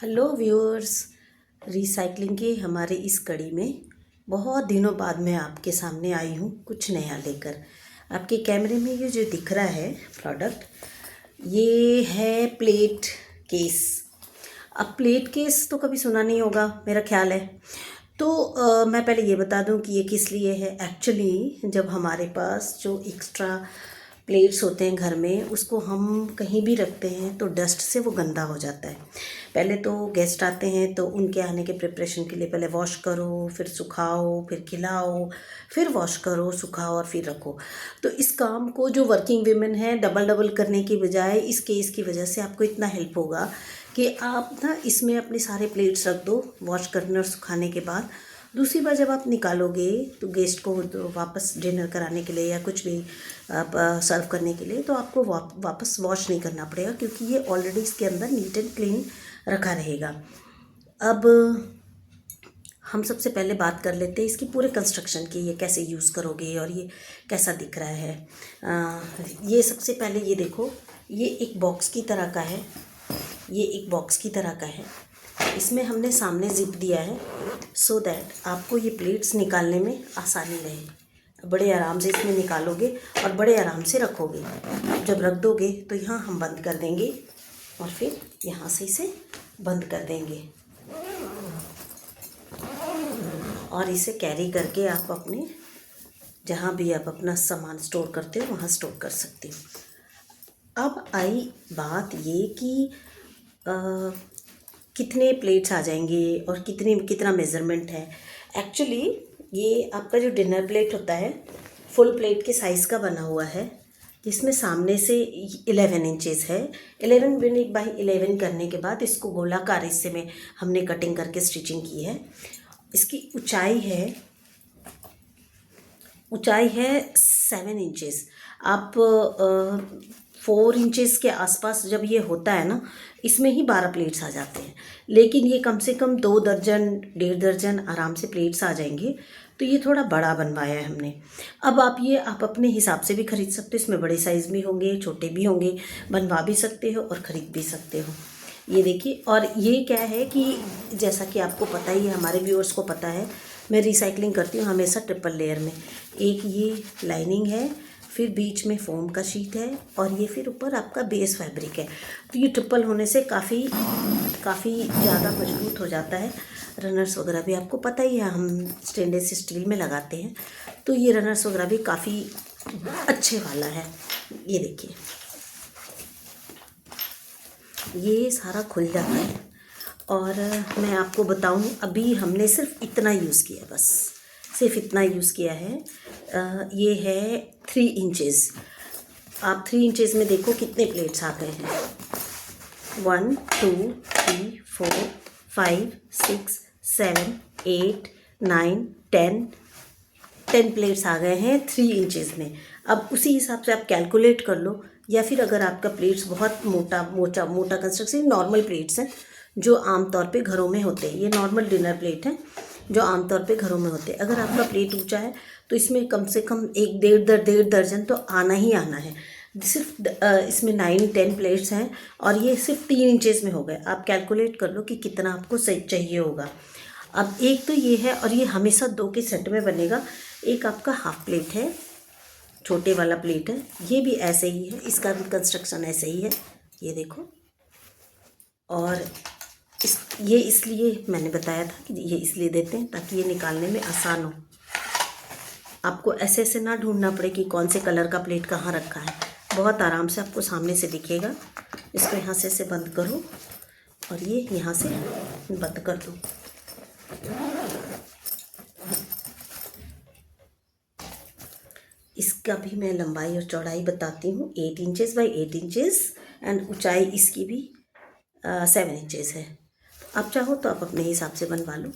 Hello viewers. Recycling की हमारे इस कड़ी में बहुत दिनों बाद मैं आपके सामने आई हूँ कुछ नया लेकर। आपके कैमरे में ये जो दिख रहा है प्रोडक्ट, ये है प्लेट केस। अब प्लेट केस तो कभी सुना नहीं होगा मेरा ख्याल है। तो मैं पहले ये बता दूं कि ये किस लिए है। एक्चुअली जब हमारे पास जो एक्स्ट्रा प्लेट्स होते हैं घर में, उसको हम कहीं भी रखते हैं तो डस्ट से वो गंदा हो जाता है। पहले तो गेस्ट आते हैं तो उनके आने के प्रिपरेशन के लिए पहले वॉश करो, फिर सुखाओ, फिर खिलाओ, फिर वॉश करो, सुखाओ और फिर रखो। तो इस काम को जो वर्किंग वीमेन है डबल डबल करने की बजाय इस केस की वजह से आपको इतना हेल्प होगा कि आप ना इसमें अपने सारे प्लेट्स रख दो वॉश करने और सुखाने के बाद। दूसरी बार जब आप निकालोगे तो गेस्ट को तो वापस डिनर कराने के लिए या कुछ भी आप सर्व करने के लिए तो आपको वापस वॉश नहीं करना पड़ेगा, क्योंकि ये ऑलरेडी इसके अंदर नीट एंड क्लीन रखा रहेगा। अब हम सबसे पहले बात कर लेते हैं इसकी पूरे कंस्ट्रक्शन की, ये कैसे यूज़ करोगे और ये कैसा दिख रहा है। ये सबसे पहले ये देखो, ये एक बॉक्स की तरह का है। ये एक बॉक्स की तरह का है। इसमें हमने सामने जिप दिया है सो दैट आपको ये प्लेट्स निकालने में आसानी रहे। बड़े आराम से इसमें निकालोगे और बड़े आराम से रखोगे। जब रख दोगे तो यहाँ हम बंद कर देंगे और फिर यहाँ से इसे बंद कर देंगे और इसे कैरी करके आप अपने जहाँ भी आप अपना सामान स्टोर करते हो वहाँ स्टोर कर सकते हो। अब आई बात ये कि कितने प्लेट्स आ जाएंगे और कितना मेज़रमेंट है। एक्चुअली ये आपका जो डिनर प्लेट होता है फुल प्लेट के साइज़ का बना हुआ है, जिसमें सामने से 11 इंचेस है। 11 बाई 11 करने के बाद इसको गोलाकार हिस्से में हमने कटिंग करके स्टिचिंग की है। इसकी ऊंचाई है 7 इंचेस। आप 4 इंचेस के आसपास जब ये होता है ना, इसमें ही 12 प्लेट्स आ जाते हैं। लेकिन ये कम से कम 2 दर्जन 1.5 दर्जन आराम से प्लेट्स आ जाएंगे। तो ये थोड़ा बड़ा बनवाया है हमने। अब आप अपने हिसाब से भी ख़रीद सकते हो। इसमें बड़े साइज़ भी होंगे, छोटे भी होंगे, बनवा भी सकते हो और ख़रीद भी सकते हो। ये देखिए। और ये क्या है कि जैसा कि आपको पता ही है, हमारे व्यूअर्स को पता है, मैं रिसाइकलिंग करती हूँ हमेशा ट्रिपल लेयर में। एक ये लाइनिंग है, फिर बीच में फोम का शीट है और ये फिर ऊपर आपका बेस फैब्रिक है। तो ये ट्रिपल होने से काफ़ी ज़्यादा मजबूत हो जाता है। रनर्स वगैरह भी आपको पता ही है, हम स्टेनलेस स्टील में लगाते हैं, तो ये रनर्स वगैरह भी काफ़ी अच्छे वाला है। ये देखिए, ये सारा खुल जाता है। और मैं आपको बताऊं, अभी हमने सिर्फ इतना यूज़ किया, बस सिर्फ इतना यूज़ किया है। ये है 3 इंचेस। आप 3 इंचेस में देखो कितने प्लेट्स आ गए हैं। 1 2 3 4 5 6 7 8 9 10 प्लेट्स आ गए हैं 3 इंचेस में। अब उसी हिसाब से आप कैलकुलेट कर लो, या फिर अगर आपका प्लेट्स बहुत मोटा कंस्ट्रक्शन, नॉर्मल प्लेट्स हैं जो आमतौर पे घरों में होते हैं, ये नॉर्मल डिनर प्लेट हैं जो आमतौर पे घरों में होते हैं। अगर आपका प्लेट ऊंचा है तो इसमें कम से कम 1 दर्जन तो आना ही आना है। सिर्फ इसमें 9-10 प्लेट्स हैं और ये सिर्फ 3 इंचेस में हो गए। आप कैलकुलेट कर लो कि कितना आपको सही चाहिए होगा। अब एक तो ये है, और ये हमेशा 2 के सेट में बनेगा। एक आपका हाफ प्लेट है, छोटे वाला प्लेट है, ये भी ऐसे ही है, इसका भी कंस्ट्रक्शन ऐसे ही है, ये देखो। और ये इसलिए मैंने बताया था कि ये इसलिए देते हैं ताकि ये निकालने में आसान हो। आपको ऐसे ना ढूंढना पड़े कि कौन से कलर का प्लेट कहाँ रखा है। बहुत आराम से आपको सामने से दिखेगा। इसको यहाँ से ऐसे बंद करो और ये यहाँ से बंद कर दो। इसका भी मैं लंबाई और चौड़ाई बताती हूँ। 8 इंचेस बाई 8 इंचेस एंड ऊंचाई इसकी भी 7 इंचेस है। आप चाहो तो आप अपने हिसाब से बनवा लो।